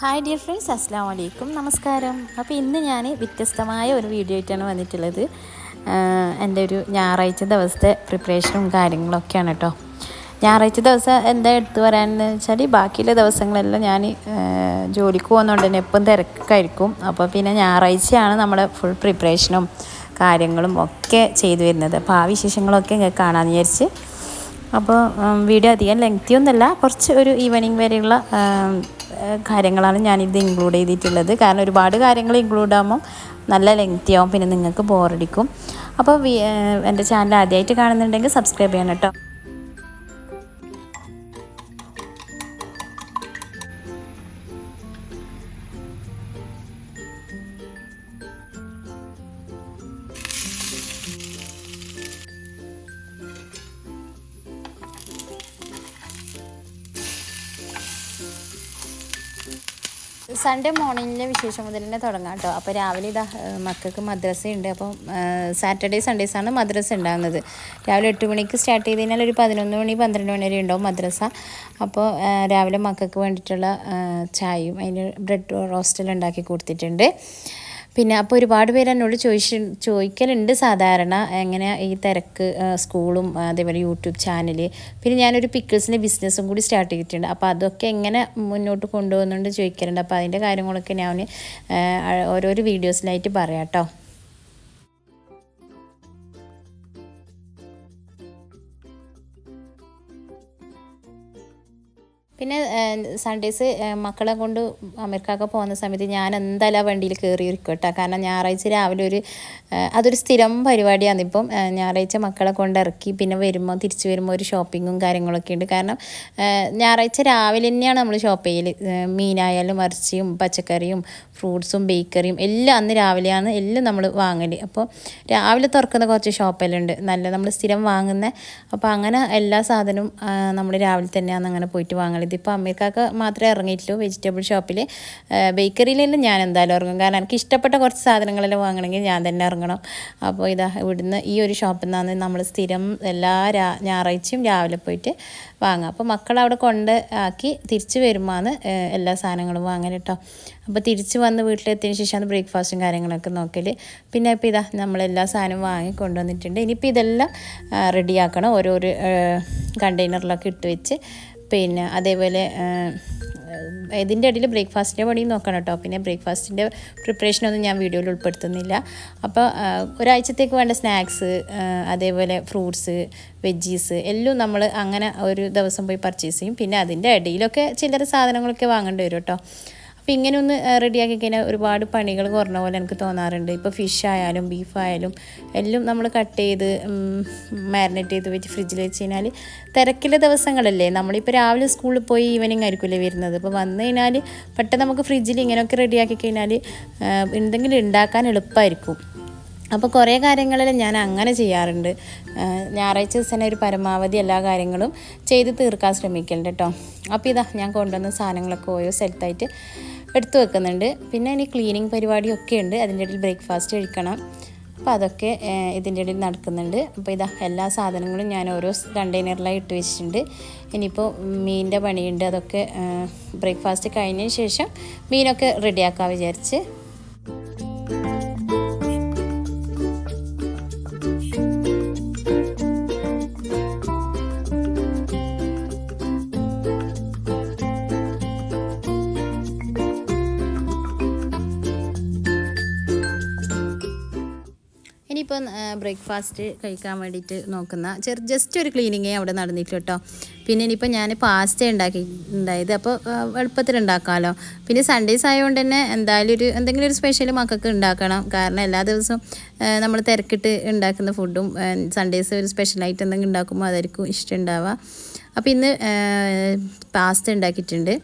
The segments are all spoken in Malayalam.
ഹായ് ഡിയർ ഫ്രണ്ട്സ്, അസ്സലാമു അലൈക്കും, നമസ്കാരം. അപ്പോൾ ഇന്ന് ഞാൻ വ്യത്യസ്തമായ ഒരു വീഡിയോ ആയിട്ടാണ് വന്നിട്ടുള്ളത്. എൻ്റെ ഒരു ഞായറാഴ്ച ദിവസത്തെ പ്രിപ്പറേഷനും കാര്യങ്ങളൊക്കെയാണ് കേട്ടോ. ഞായറാഴ്ച ദിവസം എന്താ എടുത്തു പറയാനെന്ന് വെച്ചാൽ, ബാക്കിയുള്ള ദിവസങ്ങളെല്ലാം ഞാൻ ജോലിക്ക് പോകുന്നതുകൊണ്ട് തന്നെ എപ്പം തിരക്കായിരിക്കും. അപ്പോൾ പിന്നെ ഞായറാഴ്ചയാണ് നമ്മുടെ ഫുൾ പ്രിപ്പറേഷനും കാര്യങ്ങളും ഒക്കെ ചെയ്തു വരുന്നത്. അപ്പോൾ ആ വിശേഷങ്ങളൊക്കെ നിങ്ങൾക്ക് കാണാമെന്ന് വിചാരിച്ച്. അപ്പോൾ വീഡിയോ അധികം ലെങ്തി ഒന്നുമല്ല, കുറച്ച് ഒരു ഈവനിങ് വരെയുള്ള കാര്യങ്ങളാണ് ഞാനിത് ഇൻക്ലൂഡ് ചെയ്തിട്ടുള്ളത്. കാരണം ഒരുപാട് കാര്യങ്ങൾ ഇൻക്ലൂഡ് ആകുമ്പോൾ നല്ല ലെങ്തി ആവും, പിന്നെ നിങ്ങൾക്ക് ബോറടിക്കും. അപ്പോൾ എൻ്റെ ചാനൽ ആദ്യമായിട്ട് കാണുന്നുണ്ടെങ്കിൽ സബ്സ്ക്രൈബ് ചെയ്യണം കേട്ടോ. സൺഡേ മോർണിംഗിലെ വിശേഷം മുതൽ തന്നെ തുടങ്ങാം കേട്ടോ. അപ്പോൾ രാവിലെ ഇതാ മക്കൾക്ക് മദ്രസയുണ്ട്. അപ്പം സാറ്റർഡേ സൺഡേസാണ് മദ്രസ ഉണ്ടാകുന്നത്. രാവിലെ 8 മണിക്ക് സ്റ്റാർട്ട് ചെയ്ത് കഴിഞ്ഞാൽ ഒരു 11 മണി 12 മണി വരെ ഉണ്ടാവും മദ്രസ. അപ്പോൾ രാവിലെ മക്കൾക്ക് വേണ്ടിയിട്ടുള്ള ചായയും അതിന് ബ്രെഡ് റോസ്റ്റെല്ലാം ഉണ്ടാക്കി കൊടുത്തിട്ടുണ്ട്. പിന്നെ അപ്പോൾ ഒരുപാട് പേര് എന്നോട് ചോദിക്കലുണ്ട് സാധാരണ, എങ്ങനെ ഈ തിരക്ക്, സ്കൂളും അതേപോലെ യൂട്യൂബ് ചാനൽ, പിന്നെ ഞാനൊരു പിക്കിൾസിൻ്റെ ബിസിനസ്സും കൂടി സ്റ്റാർട്ട് ചെയ്തിട്ടുണ്ട്. അപ്പോൾ അതൊക്കെ എങ്ങനെ മുന്നോട്ട് കൊണ്ടുപോകുന്നുണ്ട് ചോദിക്കലുണ്ട്. അപ്പോൾ അതിൻ്റെ കാര്യങ്ങളൊക്കെ ഞാൻ ഓരോരോ വീഡിയോസിലായിട്ട് പറയാം കേട്ടോ. പിന്നെ സൺഡേസ് മക്കളെ കൊണ്ട് അമേരിക്കയൊക്കെ പോകുന്ന സമയത്ത് ഞാൻ എന്തായാലും ആ വണ്ടിയിൽ കയറി ഇരിക്കും കേട്ടോ. കാരണം ഞായറാഴ്ച രാവിലെ അതൊരു സ്ഥിരം പരിപാടിയാണ്. ഇപ്പം ഞായറാഴ്ച മക്കളെ കൊണ്ട് ഇറക്കി പിന്നെ തിരിച്ച് വരുമ്പോൾ ഒരു ഷോപ്പിങ്ങും കാര്യങ്ങളൊക്കെ ഉണ്ട്. കാരണം ഞായറാഴ്ച രാവിലെ തന്നെയാണ് നമ്മൾ ഷോപ്പ് ചെയ്യൽ. മീനായാലും ഇറച്ചിയും പച്ചക്കറിയും ഫ്രൂട്ട്സും ബേക്കറിയും എല്ലാം അന്ന് രാവിലെയാണ് എല്ലാം നമ്മൾ വാങ്ങൽ. അപ്പോൾ രാവിലെ തുറക്കുന്ന കുറച്ച് ഷോപ്പെല്ലാം ഉണ്ട്, നല്ല നമ്മൾ സ്ഥിരം വാങ്ങുന്ന. അപ്പോൾ അങ്ങനെ എല്ലാ സാധനവും നമ്മൾ രാവിലെ തന്നെയാണ് അങ്ങനെ പോയിട്ട് വാങ്ങൽ. ഇതിപ്പോൾ അമ്മയ്ക്കൊക്കെ മാത്രമേ ഇറങ്ങിയിട്ടുള്ളൂ വെജിറ്റബിൾ ഷോപ്പിൽ. ബേക്കറിയിലെല്ലാം ഞാൻ എന്തായാലും ഇറങ്ങും, കാരണം എനിക്ക് ഇഷ്ടപ്പെട്ട കുറച്ച് സാധനങ്ങളെല്ലാം വാങ്ങണമെങ്കിൽ ഞാൻ തന്നെ ഇറങ്ങണം. അപ്പോൾ ഇവിടുന്ന് ഈ ഒരു ഷോപ്പിൽ നിന്നാണ് നമ്മൾ സ്ഥിരം എല്ലാ ഞായറാഴ്ചയും രാവിലെ പോയിട്ട് വാങ്ങാം. അപ്പോൾ മക്കളവിടെ കൊണ്ട് ആക്കി തിരിച്ച് വരുമ്പോൾ എല്ലാ സാധനങ്ങളും വാങ്ങൽ കേട്ടോ. അപ്പോൾ തിരിച്ച് വന്ന് വീട്ടിലെത്തിയതിന് ശേഷമാണ് ബ്രേക്ക്ഫാസ്റ്റും കാര്യങ്ങളൊക്കെ നോക്കൽ. പിന്നെ ഇപ്പോൾ നമ്മളെല്ലാ സാധനവും വാങ്ങി കൊണ്ടുവന്നിട്ടുണ്ട്. ഇനിയിപ്പോൾ ഇതെല്ലാം റെഡിയാക്കണം, ഓരോരോ കണ്ടെയ്നറിലൊക്കെ ഇട്ട് വെച്ച്. പിന്നെ അതേപോലെ ഇതിൻ്റെ ഇടയിൽ ബ്രേക്ക്ഫാസ്റ്റിൻ്റെ പണിയും നോക്കണം കേട്ടോ. പിന്നെ ബ്രേക്ക്ഫാസ്റ്റിൻ്റെ പ്രിപ്പറേഷനൊന്നും ഞാൻ വീഡിയോയിൽ ഉൾപ്പെടുത്തുന്നില്ല. അപ്പോൾ ഒരാഴ്ചത്തേക്ക് വേണ്ട സ്നാക്സ്, അതേപോലെ ഫ്രൂട്ട്സ്, വെജീസ് എല്ലാം നമ്മൾ അങ്ങനെ ഒരു ദിവസം പോയി പർച്ചേസ് ചെയ്യും. പിന്നെ അതിൻ്റെ ഇടയിലൊക്കെ ചില്ലറ സാധനങ്ങളൊക്കെ വാങ്ങേണ്ടി വരും കേട്ടോ. അപ്പോൾ ഇങ്ങനെ ഒന്ന് റെഡിയാക്കി കഴിഞ്ഞാൽ ഒരുപാട് പണികൾ കുറഞ്ഞ പോലെ എനിക്ക് തോന്നാറുണ്ട്. ഇപ്പോൾ ഫിഷ് ആയാലും ബീഫായാലും എല്ലാം നമ്മൾ കട്ട് ചെയ്ത് മാരിനേറ്റ് ചെയ്ത് വെച്ച് ഫ്രിഡ്ജിൽ വെച്ച് കഴിഞ്ഞാൽ തിരക്കിലെ ദിവസങ്ങളല്ലേ. നമ്മളിപ്പോൾ രാവിലെ സ്കൂളിൽ പോയി ഈവനിങ് ആയിരിക്കുമല്ലേ വരുന്നത്. അപ്പോൾ വന്നു കഴിഞ്ഞാൽ പെട്ടെന്ന് നമുക്ക് ഫ്രിഡ്ജിൽ ഇങ്ങനെയൊക്കെ റെഡിയാക്കി കഴിഞ്ഞാൽ എന്തെങ്കിലും ഉണ്ടാക്കാൻ എളുപ്പമായിരിക്കും. അപ്പോൾ കുറേ കാര്യങ്ങളിൽ ഞാൻ അങ്ങനെ ചെയ്യാറുണ്ട്. ഞായറാഴ്ച ദിവസം ഒരു പരമാവധി എല്ലാ കാര്യങ്ങളും ചെയ്ത് തീർക്കാൻ ശ്രമിക്കലുണ്ട് കേട്ടോ. അപ്പോൾ ഞാൻ കൊണ്ടുവന്ന സാധനങ്ങളൊക്കെ ഓരോ സ്ഥലത്തായിട്ട് എടുത്തു വെക്കുന്നുണ്ട്. പിന്നെ ഇനി ക്ലീനിങ് പരിപാടിയൊക്കെ ഉണ്ട്, അതിൻ്റെ ഇടയിൽ ബ്രേക്ക്ഫാസ്റ്റ് കഴിക്കണം. അപ്പോൾ അതൊക്കെ ഇതിൻ്റെ ഇടയിൽ നടക്കുന്നുണ്ട്. അപ്പോൾ എല്ലാ സാധനങ്ങളും ഞാൻ ഓരോ കണ്ടെയ്നറിലായി ഇട്ട് വെച്ചിട്ടുണ്ട്. ഇനിയിപ്പോൾ മീനിൻ്റെ പണിയുണ്ട്, അതൊക്കെ ബ്രേക്ക്ഫാസ്റ്റ് കഴിഞ്ഞതിന് ശേഷം മീനൊക്കെ റെഡിയാക്കാൻ വിചാരിച്ച്. ഇനിയിപ്പം ബ്രേക്ക്ഫാസ്റ്റ് കഴിക്കാൻ വേണ്ടിയിട്ട് നോക്കുന്ന ജസ്റ്റ് ഒരു ക്ലീനിങ്ങേ അവിടെ നടന്നിട്ട് കേട്ടോ. പിന്നെ ഇനിയിപ്പോൾ ഞാൻ പാസ്ത ഉണ്ടാക്കിയിട്ടുണ്ടായത്, അപ്പോൾ എളുപ്പത്തിൽ ഉണ്ടാക്കാമല്ലോ. പിന്നെ സൺഡേസ് ആയതുകൊണ്ട് തന്നെ എന്തായാലും എന്തെങ്കിലും ഒരു സ്പെഷ്യൽ മക്കൾക്ക് ഉണ്ടാക്കണം. കാരണം എല്ലാ ദിവസവും നമ്മൾ തിരക്കിട്ട് ഉണ്ടാക്കുന്ന ഫുഡും സൺഡേസ് ഒരു സ്പെഷ്യലായിട്ട് എന്തെങ്കിലും ഉണ്ടാക്കുമ്പോൾ അതായിരിക്കും ഇഷ്ടം ഉണ്ടാവുക. അപ്പോൾ ഇന്ന് പാസ്ത ഉണ്ടാക്കിയിട്ടുണ്ട്.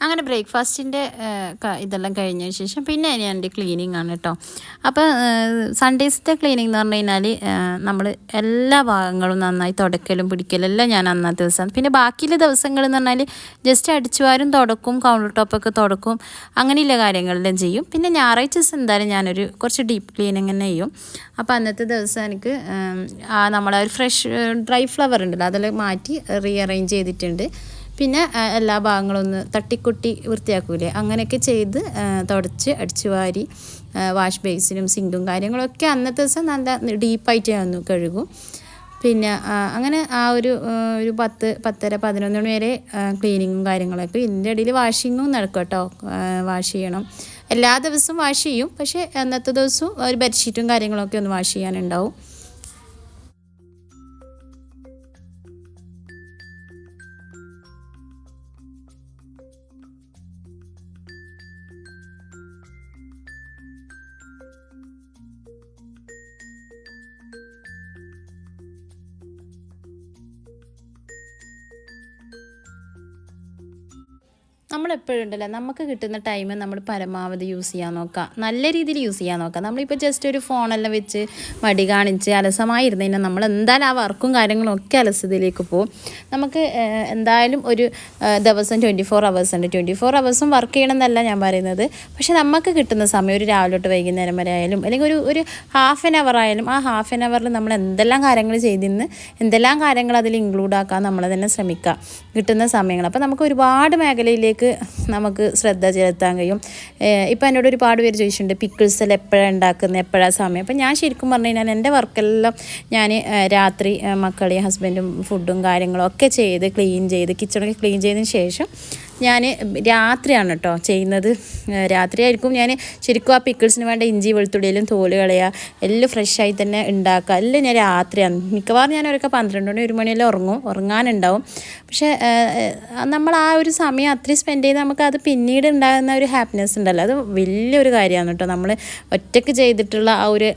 അങ്ങനെ ബ്രേക്ക്ഫാസ്റ്റിൻ്റെ ഇതെല്ലാം കഴിഞ്ഞതിന് ശേഷം പിന്നെ ഇനി എൻ്റെ ക്ലീനിങ് ആണ് കേട്ടോ. അപ്പോൾ സൺഡേസിൻ്റെ ക്ലീനിങ് എന്ന് പറഞ്ഞു കഴിഞ്ഞാൽ നമ്മൾ എല്ലാ ഭാഗങ്ങളും നന്നായി തുടക്കലും പിടിക്കലും എല്ലാം ഞാൻ അന്നത്തെ ദിവസം. പിന്നെ ബാക്കിയുള്ള ദിവസങ്ങൾ എന്ന് പറഞ്ഞാൽ ജസ്റ്റ് അടിച്ചുവാരും തുടക്കും, കൗണ്ടർ ടോപ്പൊക്കെ തുടക്കും, അങ്ങനെയുള്ള കാര്യങ്ങളെല്ലാം ചെയ്യും. പിന്നെ ഞായറാഴ്ച ദിവസം എന്തായാലും ഞാനൊരു കുറച്ച് ഡീപ്പ് ക്ലീനിങ് തന്നെ ചെയ്യും. അപ്പോൾ അന്നത്തെ ദിവസം എനിക്ക് നമ്മളെ ഒരു ഫ്രഷ് ഡ്രൈ ഫ്ലവർ ഉണ്ടല്ലോ അതെല്ലാം മാറ്റി റീഅറേഞ്ച് ചെയ്തിട്ടുണ്ട്. പിന്നെ എല്ലാ ഭാഗങ്ങളും ഒന്ന് തട്ടിക്കുട്ടി വൃത്തിയാക്കൂലേ അങ്ങനെയൊക്കെ ചെയ്ത് തുടച്ച് അടിച്ചു വാരി വാഷ് ബേസിനും സിങ്കും കാര്യങ്ങളൊക്കെ അന്നത്തെ ദിവസം നല്ല ഡീപ്പായിട്ട് ഞാൻ ഒന്ന് കഴുകും. പിന്നെ അങ്ങനെ ഒരു 10, 10:30, 11 മണി വരെ ക്ലീനിങ്ങും കാര്യങ്ങളൊക്കെ. ഇതിൻ്റെ ഇടയിൽ വാഷിങ്ങും നടക്കും കേട്ടോ. വാഷ് ചെയ്യണം, എല്ലാ ദിവസവും വാഷ് ചെയ്യും. പക്ഷേ അന്നത്തെ ദിവസവും ഒരു ബെഡ്ഷീറ്റും കാര്യങ്ങളൊക്കെ ഒന്ന് വാഷ് ചെയ്യാനുണ്ടാവും. നമ്മളെപ്പോഴും ഉണ്ടല്ലോ നമുക്ക് കിട്ടുന്ന ടൈം നമ്മൾ പരമാവധി യൂസ് ചെയ്യാൻ നോക്കുക, നല്ല രീതിയിൽ യൂസ് ചെയ്യാൻ നോക്കുക. നമ്മളിപ്പോൾ ജസ്റ്റ് ഒരു ഫോണെല്ലാം വെച്ച് മടി കാണിച്ച് അലസമായിരുന്നു കഴിഞ്ഞാൽ നമ്മൾ എന്തായാലും ആ വർക്കും കാര്യങ്ങളും ഒക്കെ അലസതയിലേക്ക് പോകും. നമുക്ക് എന്തായാലും ഒരു ദിവസം 24 hours ഉണ്ട്. 24 hours വർക്ക് ചെയ്യണമെന്നല്ല ഞാൻ പറയുന്നത്. പക്ഷേ നമുക്ക് കിട്ടുന്ന സമയം ഒരു രാവിലെ തൊട്ട് വൈകുന്നേരം വരെ ആയാലും അല്ലെങ്കിൽ ഒരു ഹാഫ് ആൻ അവർ ആയാലും ആ ഹാഫ് ആൻ അവറിൽ നമ്മൾ എന്തെല്ലാം കാര്യങ്ങൾ ചെയ്തിന്ന് എന്തെല്ലാം കാര്യങ്ങൾ അതിൽ ഇൻക്ലൂഡ് ആക്കാൻ നമ്മൾ തന്നെ ശ്രമിക്കുക കിട്ടുന്ന സമയങ്ങൾ. അപ്പോൾ നമുക്ക് ഒരുപാട് മേഖലയിലേക്ക് നമുക്ക് ശ്രദ്ധ ചെലുത്താൻ കഴിയും. ഇപ്പോൾ എന്നോട് ഒരുപാട് പേര് ചോദിച്ചിട്ടുണ്ട് പിക്കിൾസ് എല്ലാം എപ്പോഴാണ് ഉണ്ടാക്കുന്നത്, എപ്പോഴാണ് സമയം. അപ്പോൾ ഞാൻ ശരിക്കും പറഞ്ഞു കഴിഞ്ഞാൽ എൻ്റെ വർക്കെല്ലാം ഞാൻ രാത്രി മക്കളെയും ഹസ്ബൻഡും ഫുഡും കാര്യങ്ങളും ഒക്കെ ചെയ്ത് ക്ലീൻ ചെയ്ത് കിച്ചണൊക്കെ ക്ലീൻ ചെയ്തതിന് ശേഷം ഞാൻ രാത്രിയാണ് കേട്ടോ ചെയ്യുന്നത്. രാത്രിയായിരിക്കും ഞാൻ ശരിക്കും ആ പിക്കിൾസിന് വേണ്ട ഇഞ്ചി വെളുത്തുള്ളിയിലും തോല് കളയുക എല്ലാം ഫ്രഷായി തന്നെ ഉണ്ടാക്കുക. എല്ലാം ഞാൻ രാത്രിയാണ് മിക്കവാറും. ഞാൻ ഒരു 12 മണി 1 മണിയെല്ലാം ഉറങ്ങാനുണ്ടാവും. പക്ഷേ നമ്മൾ ആ ഒരു സമയം അത്രയും സ്പെൻഡ് ചെയ്ത് നമുക്കത് പിന്നീട് ഉണ്ടാകുന്ന ഒരു ഹാപ്പിനെസ് ഉണ്ടല്ലോ, അത് വലിയൊരു കാര്യമാണ് കേട്ടോ. നമ്മൾ ഒറ്റയ്ക്ക് ചെയ്തിട്ടുള്ള ആ ഒരു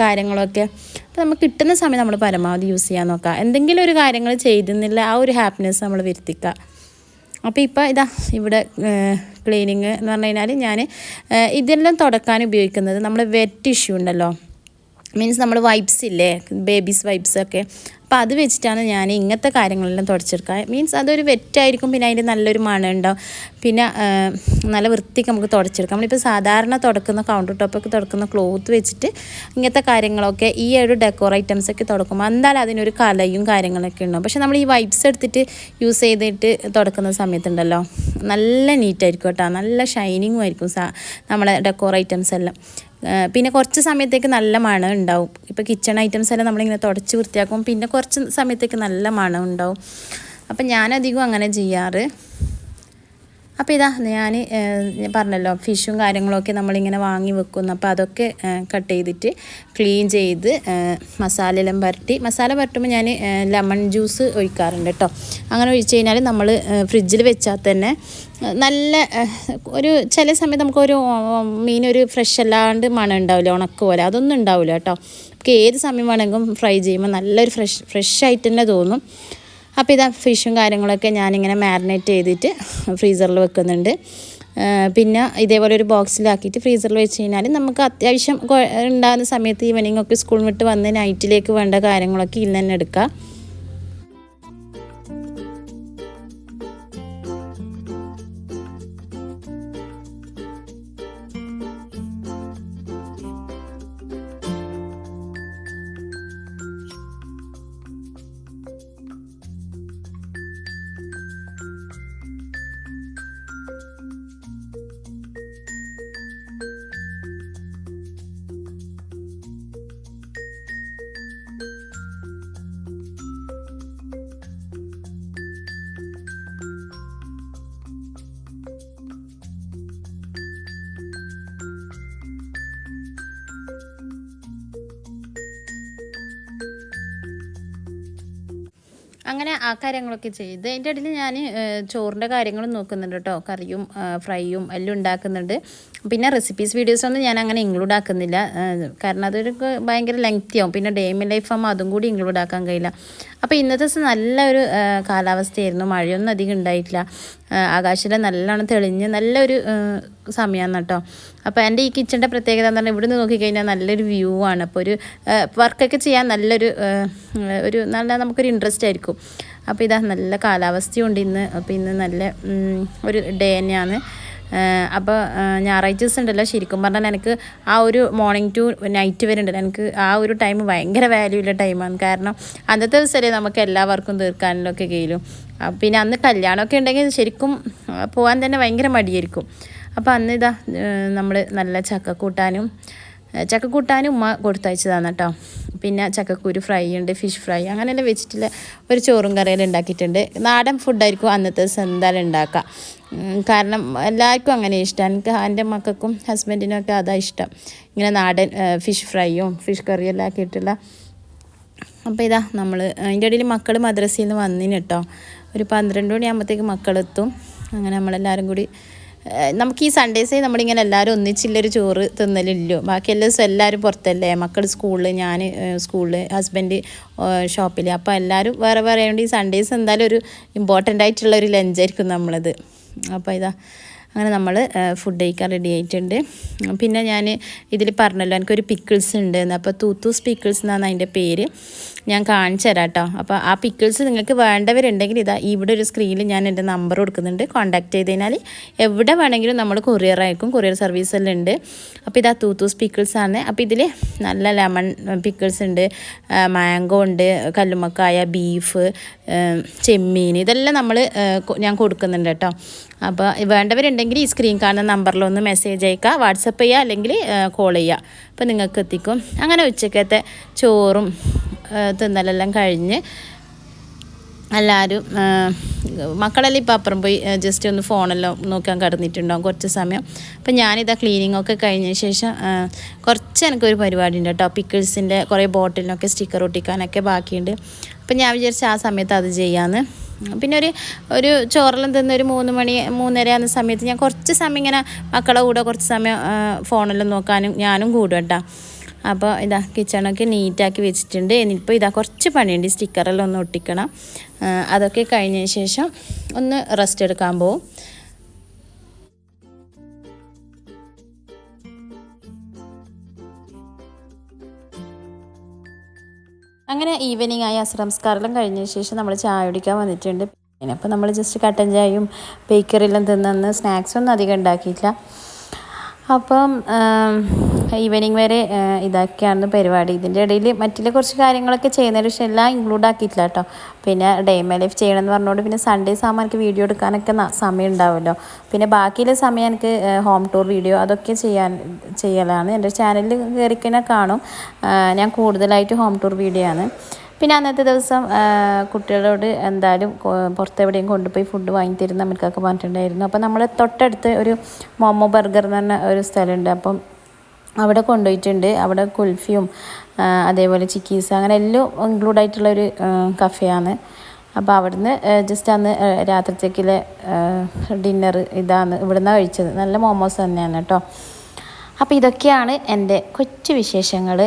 കാര്യങ്ങളൊക്കെ അപ്പോൾ നമുക്ക് കിട്ടുന്ന സമയം നമ്മൾ പരമാവധി യൂസ് ചെയ്യാൻ നോക്കുക. എന്തെങ്കിലും ഒരു കാര്യങ്ങൾ ചെയ്തെന്നില്ല ആ ഒരു ഹാപ്പിനെസ് നമ്മൾ വരുത്തിക്കുക. അപ്പോൾ ഇപ്പോൾ ഇതാ ഇവിടെ ക്ലീനിങ് എന്ന് പറഞ്ഞു കഴിഞ്ഞാൽ ഞാൻ ഇതെല്ലാം തുടക്കാൻ ഉപയോഗിക്കുന്നത് നമ്മൾ വെറ്റ് ടിഷ്യൂ ഉണ്ടല്ലോ, മീൻസ് നമ്മൾ വൈപ്സ് ഇല്ലേ, ബേബീസ് വൈപ്സ് ഒക്കെ. അപ്പോൾ അത് വെച്ചിട്ടാണ് ഞാൻ ഇങ്ങനത്തെ കാര്യങ്ങളെല്ലാം തുടച്ചെടുക്കുക. മീൻസ് അതൊരു വെറ്റായിരിക്കും, പിന്നെ അതിൻ്റെ നല്ലൊരു മണം ഉണ്ടാവും, പിന്നെ നല്ല വൃത്തിക്ക് നമുക്ക് തുടച്ചെടുക്കാം. നമ്മളിപ്പോൾ സാധാരണ തുടക്കുന്ന കൗണ്ടർ ടോപ്പൊക്കെ തുടക്കുന്ന ക്ലോത്ത് വെച്ചിട്ട് ഇങ്ങനത്തെ കാര്യങ്ങളൊക്കെ ഈ ഒരു ഡെക്കോർ ഐറ്റംസൊക്കെ തുടക്കുമ്പോൾ എന്തായാലും അതിനൊരു കലയും കാര്യങ്ങളൊക്കെ ഉണ്ടാവും. പക്ഷേ നമ്മൾ ഈ വൈപ്സ് എടുത്തിട്ട് യൂസ് ചെയ്തിട്ട് തുടക്കുന്ന സമയത്തുണ്ടല്ലോ നല്ല നീറ്റായിരിക്കും കേട്ടോ, നല്ല ഷൈനിങ്ങും ആയിരിക്കും നമ്മളെ ഡെക്കോർ ഐറ്റംസ് എല്ലാം. പിന്നെ കുറച്ച് സമയത്തേക്ക് നല്ല മണം ഉണ്ടാവും. ഇപ്പോൾ കിച്ചൺ ഐറ്റംസ് എല്ലാം നമ്മളിങ്ങനെ തുടച്ച് വൃത്തിയാക്കും, പിന്നെ കുറച്ച് സമയത്തേക്ക് നല്ല മണം ഉണ്ടാവും. അപ്പം ഞാനധികം അങ്ങനെ ചെയ്യാറ്. അപ്പോൾ ഇതാ ഞാൻ പറഞ്ഞല്ലോ ഫിഷും കാര്യങ്ങളൊക്കെ നമ്മളിങ്ങനെ വാങ്ങി വെക്കുന്നു. അപ്പോൾ അതൊക്കെ കട്ട് ചെയ്തിട്ട് ക്ലീൻ ചെയ്ത് മസാലയെല്ലാം മസാല പുരട്ടുമ്പോൾ ഞാൻ ലെമൺ ജ്യൂസ് ഒഴിക്കാറുണ്ട് കേട്ടോ. അങ്ങനെ ഒഴിച്ച് കഴിഞ്ഞാൽ നമ്മൾ ഫ്രിഡ്ജിൽ വെച്ചാൽ തന്നെ നല്ല ഒരു ചില സമയത്ത് നമുക്കൊരു മീനൊരു ഫ്രഷ് അല്ലാണ്ട് മണം ഉണ്ടാവില്ല, ഉണക്ക് പോലെ അതൊന്നും ഉണ്ടാവില്ല കേട്ടോ. നമുക്ക് ഏത് സമയം വേണമെങ്കിലും ഫ്രൈ ചെയ്യുമ്പോൾ നല്ലൊരു ഫ്രഷ് ആയിട്ട് തന്നെ തോന്നും. അപ്പോൾ ഇതാ ഫിഷും കാര്യങ്ങളൊക്കെ ഞാനിങ്ങനെ മാരിനേറ്റ് ചെയ്തിട്ട് ഫ്രീസറിൽ വെക്കുന്നുണ്ട്. പിന്നെ ഇതേപോലെ ഒരു ബോക്സിലാക്കിയിട്ട് ഫ്രീസറിൽ വെച്ച് കഴിഞ്ഞാൽ നമുക്ക് അത്യാവശ്യം ഉണ്ടാകുന്ന സമയത്ത് ഈവനിങ് ഒക്കെ സ്കൂൾ വിട്ട് വന്ന് നൈറ്റിലേക്ക് വേണ്ട കാര്യങ്ങളൊക്കെ ഇന്ന് തന്നെ എടുക്കാം. അങ്ങനെ ആ കാര്യങ്ങളൊക്കെ ചെയ്ത് അതിൻ്റെ ഇടയിൽ ഞാൻ ചോറിൻ്റെ കാര്യങ്ങളും നോക്കുന്നുണ്ട് കേട്ടോ. കറിയും ഫ്രൈയും എല്ലാം ഉണ്ടാക്കുന്നുണ്ട്. പിന്നെ റെസിപ്പീസ് വീഡിയോസൊന്നും ഞാൻ അങ്ങനെ ഇൻക്ലൂഡ് ആക്കുന്നില്ല, കാരണം അതൊരു ഭയങ്കര ലെങ്തി ആവും. പിന്നെ ഡേ ഇൻ ലൈഫ് ആകുമ്പോൾ അതും കൂടി ഇൻക്ലൂഡ് ആക്കാൻ കഴിയില്ല. അപ്പോൾ ഇന്നത്തെ ദിവസം നല്ലൊരു കാലാവസ്ഥയായിരുന്നു, മഴയൊന്നും അധികം ഉണ്ടായിട്ടില്ല. ആകാശം നല്ലോണം തെളിഞ്ഞ് നല്ലൊരു സമയമാണ് കേട്ടോ. അപ്പോൾ എൻ്റെ ഈ കിച്ചൻ്റെ പ്രത്യേകത എന്ന് പറഞ്ഞാൽ ഇവിടുന്ന് നോക്കിക്കഴിഞ്ഞാൽ നല്ലൊരു വ്യൂ ആണ്. അപ്പോൾ ഒരു വർക്കൊക്കെ ചെയ്യാൻ നല്ലൊരു നല്ല നമുക്കൊരു ഇൻട്രസ്റ്റ് ആയിരിക്കും. അപ്പോൾ ഇതാ നല്ല കാലാവസ്ഥയുണ്ട് ഇന്ന്. അപ്പോൾ ഇന്ന് നല്ല ഒരു ഡേ തന്നെയാണ്. അപ്പോൾ ഞായറാഴ്ച ദിവസം ഉണ്ടല്ലോ, ശരിക്കും പറഞ്ഞാൽ എനിക്ക് ആ ഒരു മോർണിംഗ് ടു നൈറ്റ് വരെ ഉണ്ടല്ലോ, എനിക്ക് ആ ഒരു ടൈം ഭയങ്കര വാല്യൂ ഉള്ള ടൈമാണ്. കാരണം അന്നത്തെ ദിവസമല്ലേ നമുക്ക് എല്ലാ വർക്കും തീർക്കാനൊക്കെ കഴിയും. പിന്നെ അന്ന് കല്യാണമൊക്കെ ഉണ്ടെങ്കിൽ ശരിക്കും പോകാൻ തന്നെ ഭയങ്കര മടിയായിരിക്കും. അപ്പോൾ അന്ന് ഇതാ നമ്മൾ നല്ല ചക്കക്കൂട്ടാനും ഉമ്മ കൊടുത്തയച്ചതാണ് കേട്ടോ. പിന്നെ ചക്കക്കുരു ഫ്രൈ ഉണ്ട്, ഫിഷ് ഫ്രൈ, അങ്ങനെയെല്ലാം വെച്ചിട്ടുള്ള ഒരു ചോറും കറിയെല്ലാം ഉണ്ടാക്കിയിട്ടുണ്ട്. നാടൻ ഫുഡായിരിക്കും അന്നത്തെ ദിവസം എന്തായാലും ഉണ്ടാക്കുക. കാരണം എല്ലാവർക്കും അങ്ങനെ ഇഷ്ടം. എനിക്ക് എൻ്റെ മക്കൾക്കും ഹസ്ബൻഡിനും ഒക്കെ അതാണ് ഇഷ്ടം, ഇങ്ങനെ നാടൻ ഫിഷ് ഫ്രൈയും ഫിഷ് കറിയും എല്ലാം ആക്കിയിട്ടുള്ള. അപ്പോൾ ഇതാ നമ്മൾ അതിൻ്റെ ഇടയിൽ മക്കൾ മദ്രസയിൽ നിന്ന് വന്നിന് കേട്ടോ. ഒരു 12 മണിയാകുമ്പോഴത്തേക്ക് മക്കളെത്തും. അങ്ങനെ നമ്മളെല്ലാവരും കൂടി നമുക്ക് ഈ സൺഡേസേ നമ്മളിങ്ങനെ എല്ലാവരും ഒന്നിച്ചില്ലൊരു ചോറ് തിന്നലില്ലോ. ബാക്കി എല്ലാ ദിവസവും എല്ലാവരും പുറത്തല്ലേ, മക്കൾ സ്കൂളിൽ, ഞാൻ സ്കൂളിൽ, ഹസ്ബൻഡ് ഷോപ്പിൽ. അപ്പോൾ എല്ലാവരും വേറെ വേറെ ആയതുകൊണ്ട് ഈ സൺഡേസ് എന്തായാലും ഒരു ഇമ്പോർട്ടൻ്റ് ആയിട്ടുള്ളൊരു ലഞ്ചായിരിക്കും നമ്മളത്. അപ്പോൾ ഇതാ അങ്ങനെ നമ്മൾ ഫുഡ് കഴിക്കാൻ റെഡി ആയിട്ടുണ്ട്. പിന്നെ ഞാൻ ഇതിൽ പറഞ്ഞല്ലോ എനിക്കൊരു പിക്കിൾസ് ഉണ്ട് എന്ന്. അപ്പോൾ തൂത്തൂസ് പിക്കിൾസ് എന്നാണ് അതിൻ്റെ പേര്. ഞാൻ കാണിച്ചു തരാം കേട്ടോ. അപ്പോൾ ആ പിക്കിൾസ് നിങ്ങൾക്ക് വേണ്ടവരുണ്ടെങ്കിൽ ഇതാ ഇവിടെ ഒരു സ്ക്രീനിൽ ഞാൻ എൻ്റെ നമ്പർ കൊടുക്കുന്നുണ്ട്. കോൺടാക്ട് ചെയ്ത് കഴിഞ്ഞാൽ എവിടെ വേണമെങ്കിലും നമ്മൾ കൊറിയർ അയക്കും, കൊറിയർ സർവീസെല്ലാം ഉണ്ട്. അപ്പോൾ ഇതാ തൂത്തൂസ് പിക്കിൾസ് ആണ്. അപ്പോൾ ഇതിൽ നല്ല ലെമൺ പിക്കിൾസ് ഉണ്ട്, മാംഗോ ഉണ്ട്, കല്ലുമ്മക്കായ, ബീഫ്, ചെമ്മീൻ, ഇതെല്ലാം ഞാൻ കൊടുക്കുന്നുണ്ട് കേട്ടോ. അപ്പോൾ വേണ്ടവരുണ്ടെങ്കിൽ ഈ സ്ക്രീൻ കാണുന്ന നമ്പറിലൊന്ന് മെസ്സേജ് അയക്കുക, വാട്സപ്പ് ചെയ്യുക, അല്ലെങ്കിൽ കോൾ ചെയ്യുക. അപ്പോൾ നിങ്ങൾക്ക് എത്തിക്കും. അങ്ങനെ ഉച്ചക്കത്തെ ചോറും തിന്നലെല്ലാം കഴിഞ്ഞ് എല്ലാവരും മക്കളെല്ലാം ഇപ്പോൾ അപ്പുറം പോയി ജസ്റ്റ് ഒന്ന് ഫോണെല്ലാം നോക്കാൻ കിടന്നിട്ടുണ്ടാവും കുറച്ച് സമയം. അപ്പം ഞാനിതാ ക്ലീനിങ്ങൊക്കെ കഴിഞ്ഞ ശേഷം കുറച്ച് എനിക്കൊരു പരിപാടി ഉണ്ട് കേട്ടോ. പിക്കിൾസിൻ്റെ കുറേ ബോട്ടിലിനൊക്കെ സ്റ്റിക്കർ ഒട്ടിക്കാനൊക്കെ ബാക്കിയുണ്ട്. അപ്പം ഞാൻ വിചാരിച്ച ആ സമയത്ത് അത് ചെയ്യാമെന്ന്. പിന്നെ ഒരു ചോറെല്ലാം തിന്ന് ഒരു 3 മണി 3:30 ആകുന്ന സമയത്ത് ഞാൻ കുറച്ച് സമയം ഇങ്ങനെ മക്കളെ കൂടെ കുറച്ച് സമയം ഫോണെല്ലാം നോക്കാനും ഞാനും കൂടും കേട്ടോ. അപ്പോൾ ഇതാ കിച്ചണൊക്കെ നീറ്റാക്കി വെച്ചിട്ടുണ്ട്. ഇനിയിപ്പോൾ ഇതാ കുറച്ച് പണിയുണ്ട്, സ്റ്റിക്കറെല്ലാം ഒന്ന് ഒട്ടിക്കണം. അതൊക്കെ കഴിഞ്ഞതിന് ശേഷം ഒന്ന് റെസ്റ്റ് എടുക്കാൻ പോകും. അങ്ങനെ ഈവനിങ് ആയി, അസ്ർ നമസ്കാരമെല്ലാം കഴിഞ്ഞതിന് ശേഷം നമ്മൾ ചായ കുടിക്കാൻ വന്നിട്ടുണ്ട്. പിന്നെ അപ്പോൾ നമ്മൾ ജസ്റ്റ് കട്ടൻ ചായയും ബേക്കറിയെല്ലാം തിന്നു, സ്നാക്സൊന്നും അധികം ഉണ്ടാക്കിയിട്ടില്ല. അപ്പം ഈവനിങ് വരെ ഇതൊക്കെയാണ് പരിപാടി. ഇതിൻ്റെ ഇടയിൽ മറ്റുള്ള കുറച്ച് കാര്യങ്ങളൊക്കെ ചെയ്യുന്നതിന് പക്ഷേ എല്ലാം ഇൻക്ലൂഡ് ആക്കിയിട്ടില്ല കേട്ടോ. പിന്നെ ഡേ മൈ ലൈഫ് ചെയ്യണമെന്ന് പറഞ്ഞുകൊണ്ട് പിന്നെ സൺഡേസ് ആകുമ്പോൾ എനിക്ക് വീഡിയോ എടുക്കാനൊക്കെ സമയം ഉണ്ടാവുമല്ലോ. പിന്നെ ബാക്കിയുള്ള സമയം എനിക്ക് ഹോം ടൂർ വീഡിയോ അതൊക്കെ ചെയ്യലാണ്. എൻ്റെ ചാനലിൽ കയറിക്കഴിഞ്ഞാൽ കാണും, ഞാൻ കൂടുതലായിട്ട് ഹോം ടൂർ വീഡിയോ ആണ്. പിന്നെ അന്നത്തെ ദിവസം കുട്ടികളോട് എന്തായാലും പുറത്തെവിടെയും കൊണ്ടുപോയി ഫുഡ് വാങ്ങി തരുന്ന അവർക്കൊക്കെ പറഞ്ഞിട്ടുണ്ടായിരുന്നു. അപ്പോൾ നമ്മൾ തൊട്ടടുത്ത് ഒരു മോമോ ബർഗർ എന്ന് പറഞ്ഞ ഒരു സ്ഥലമുണ്ട്. അപ്പം അവിടെ കൊണ്ടുപോയിട്ടുണ്ട്. അവിടെ കുൽഫിയും അതേപോലെ ചിക്കീസ് അങ്ങനെ എല്ലാം ഇൻക്ലൂഡ് ആയിട്ടുള്ളൊരു കഫേയാണ്. അപ്പോൾ അവിടുന്ന് ജസ്റ്റ് അന്ന് രാത്രിത്തേക്കുള്ള ഡിന്നർ ഇതാണ് ഇവിടുന്ന് കഴിച്ചത്. നല്ല മോമോസ് തന്നെയാണ് കേട്ടോ. അപ്പോൾ ഇതൊക്കെയാണ് എൻ്റെ കൊച്ചു വിശേഷങ്ങൾ,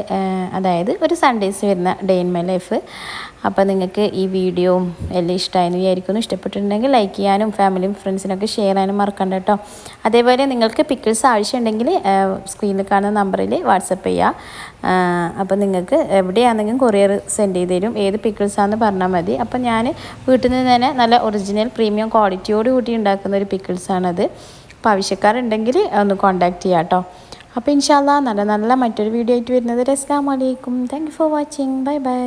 അതായത് ഒരു സൺഡേസ് വരുന്ന ഡേ ഇൻ മൈ ലൈഫ്. അപ്പോൾ നിങ്ങൾക്ക് ഈ വീഡിയോയും എല്ലാം ഇഷ്ടമായെന്ന് വിചാരിക്കുന്നു. ഇഷ്ടപ്പെട്ടിട്ടുണ്ടെങ്കിൽ ലൈക്ക് ചെയ്യാനും ഫാമിലിയും ഫ്രണ്ട്സിനൊക്കെ ഷെയർ ചെയ്യാനും മറക്കണ്ട കേട്ടോ. അതേപോലെ നിങ്ങൾക്ക് പിക്കിൾസ് ആവശ്യമുണ്ടെങ്കിൽ സ്ക്രീനിൽ കാണുന്ന നമ്പറിൽ വാട്സപ്പ് ചെയ്യുക. അപ്പോൾ നിങ്ങൾക്ക് എവിടെയാണെങ്കിലും കൊറിയർ സെൻഡ് ചെയ്ത് തരും, ഏത് പിക്കിൾസാണെന്ന് പറഞ്ഞാൽ മതി. അപ്പോൾ ഞാൻ വീട്ടിൽ നിന്ന് തന്നെ നല്ല ഒറിജിനൽ പ്രീമിയം ക്വാളിറ്റിയോട് കൂടി ഉണ്ടാക്കുന്ന ഒരു പിക്കിൾസാണത്. അപ്പോൾ ആവശ്യക്കാരുണ്ടെങ്കിൽ ഒന്ന് കോൺടാക്റ്റ് ചെയ്യാം കേട്ടോ. അപ്പോൾ ഇൻഷാ അല്ലാഹ് നല്ല മറ്റൊരു വീഡിയോ ആയിട്ട് വരുന്നത്. അസ്സലാമു അലൈക്കും. Thank you for watching. Bye bye.